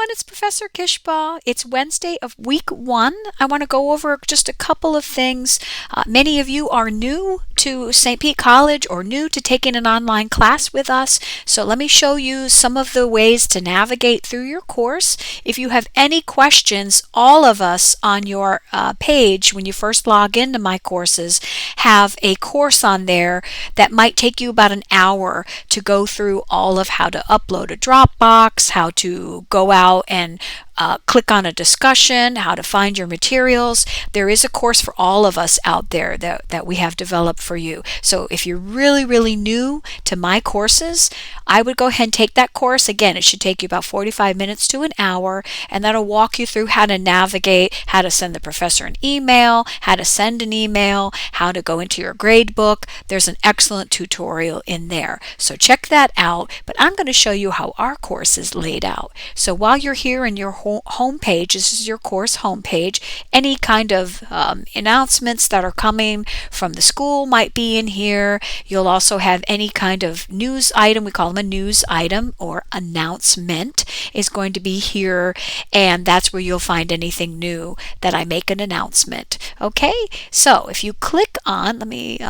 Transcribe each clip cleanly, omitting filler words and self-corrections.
everyone, it's Professor Kishba. It's Wednesday of week 1. I want to go over just a couple of things. Many of you are new to St. Pete College or new to taking an online class with us. So let me show you some of the ways to navigate through your course. If you have any questions, all of us on your page when you first log into my courses have a course on there that might take you about an hour to go through all of how to upload a Dropbox, how to go out and click on a discussion, how to find your materials. There is a course for all of us out there that we have developed for you. So if you're really new to my courses, I would go ahead and take that course. Again, it should take you about 45 minutes to an hour, and that'll walk you through how to navigate, how to send the professor an email, how to send an email, how to go into your grade book. There's an excellent tutorial in there. So check that out, but I'm going to show you how our course is laid out. So while you're here in your home page, this is your course home page, any kind of announcements that are coming from the school might be in here. You'll also have any kind of news item, we call them a news item or announcement, is going to be here, and that's where you'll find anything new that I make an announcement. Okay, so if you click on, let me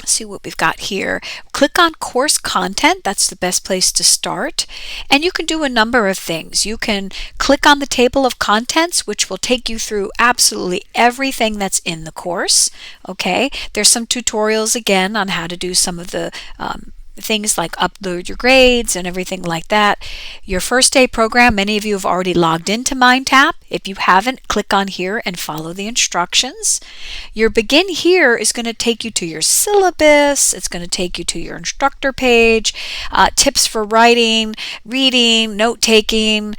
see what we've got here. Click on course content. That's the best place to start. And you can do a number of things. You can click on the table of contents, which will take you through absolutely everything that's in the course. Okay, there's some tutorials again on how to do some of the things like upload your grades and everything like that. Your first day program, many of you have already logged into MindTap. If you haven't, click on here and follow the instructions. Your begin here is going to take you to your syllabus. It's going to take you to your instructor page, tips for writing, reading, note-taking.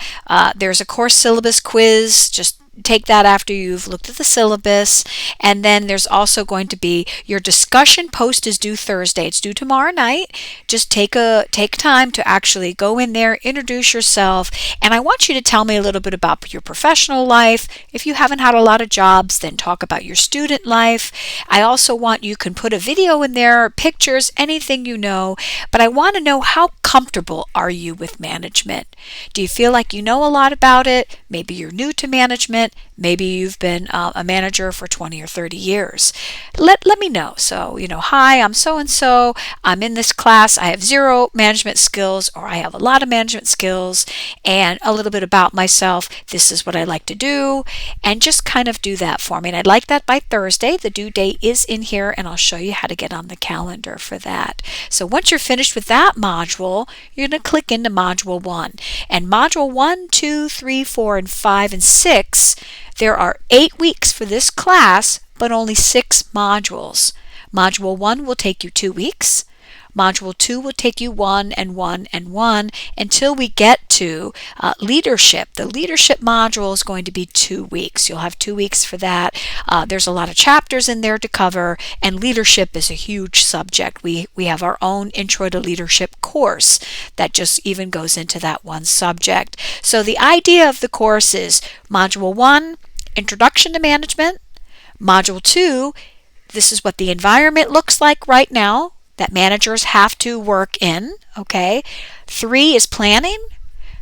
There's a course syllabus quiz. Just take that after you've looked at the syllabus. And then there's also going to be your discussion post is due Thursday. It's due tomorrow night. Just take time to actually go in there, introduce yourself, and I want you to tell me a little bit about your professional life. If you haven't had a lot of jobs, then talk about your student life. I also want you can put a video in there, pictures, anything you know, but I want to know how comfortable are you with management? Do you feel like you know a lot about it? Maybe you're new to management. Maybe you've been a manager for 20 or 30 years. Let me know. So, hi, I'm so-and-so. I'm in this class. I have 0 management skills, or I have a lot of management skills, and a little bit about myself. This is what I like to do, and just kind of do that for me. And I'd like that by Thursday. The due date is in here, and I'll show you how to get on the calendar for that. So once you're finished with that module, you're going to click into Module 1. And Module 1, 2, 3, 4, and 5, and 6, there are 8 weeks for this class, but only 6 modules. Module 1 will take you 2 weeks. Module 2 will take you 1 and 1 and 1 until we get to leadership. The leadership module is going to be 2 weeks. You'll have 2 weeks for that. There's a lot of chapters in there to cover, and leadership is a huge subject. We have our own Intro to Leadership course that just even goes into that one subject. So the idea of the course is Module 1, Introduction to Management. Module 2, this is what the environment looks like right now that managers have to work in. Okay. 3 is planning.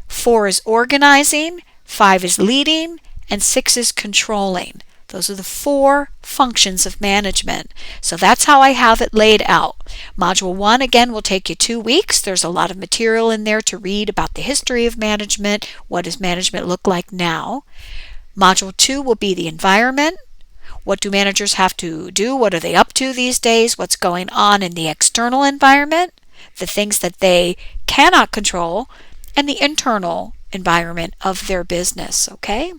4 is organizing. 5 is leading. And 6 is controlling. Those are the 4 functions of management. So that's how I have it laid out. Module 1, again, will take you 2 weeks. There's a lot of material in there to read about the history of management. What does management look like now? Module 2 will be the environment. What do managers have to do? What are they up to these days? What's going on in the external environment? The things that they cannot control, and the internal environment of their business, okay?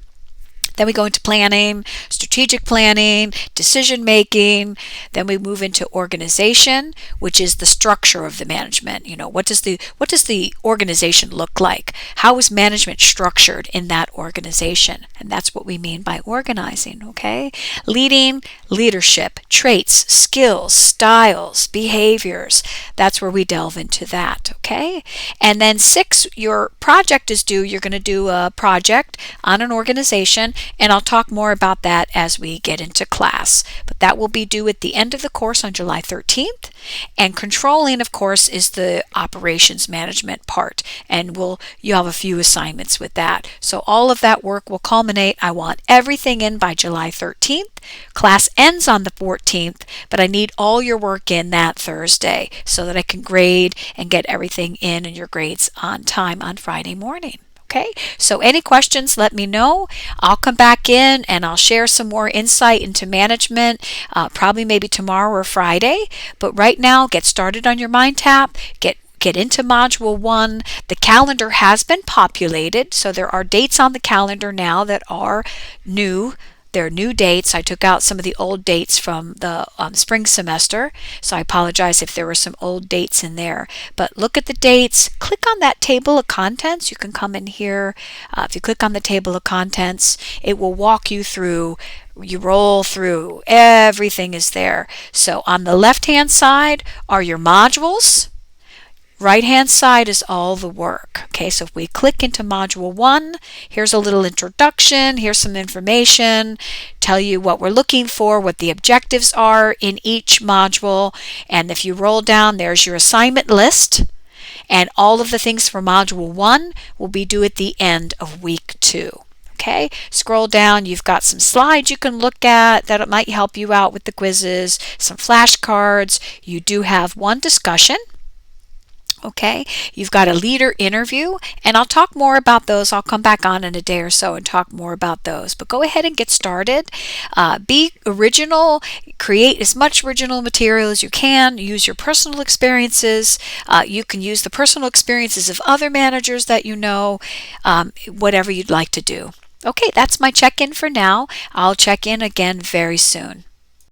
Then we go into planning, strategic planning, decision making. Then we move into organization, which is the structure of the management. What does the organization look like? How is management structured in that organization. And that's what we mean by organizing, okay? Leading, leadership, traits, skills, styles, behaviors. That's where we delve into that, okay? And then 6, your project is due. You're going to do a project on an organization, and I'll talk more about that as we get into class. But that will be due at the end of the course on July 13th. And controlling, of course, is the operations management part, and you have a few assignments with that. So all of that work will culminate. I want everything in by July 13th. Class ends on the 14th, but I need all your work in that Thursday so that I can grade and get everything in your grades on time on Friday morning. Okay, so any questions, let me know. I'll come back in and I'll share some more insight into management, probably maybe tomorrow or Friday. But right now, get started on your MindTap. Get into Module 1. The calendar has been populated, so there are dates on the calendar now that are new. There are new dates. I took out some of the old dates from the spring semester, so I apologize if there were some old dates in there. But look at the dates. Click on that table of contents. You can come in here. If you click on the table of contents, it will walk you through. You roll through. Everything is there. So on the left-hand side are your modules. Right-hand side is all the work. Okay, so if we click into Module 1, here's a little introduction, here's some information, tell you what we're looking for, what the objectives are in each module, and if you roll down, there's your assignment list, and all of the things for Module 1 will be due at the end of week 2. Okay, scroll down, you've got some slides you can look at that might help you out with the quizzes, some flashcards. You do have one discussion. Okay, you've got a leader interview, and I'll talk more about those. I'll come back on in a day or so and talk more about those. But go ahead and get started. Be original. Create as much original material as you can. Use your personal experiences. You can use the personal experiences of other managers that you know, whatever you'd like to do. Okay, that's my check-in for now. I'll check in again very soon.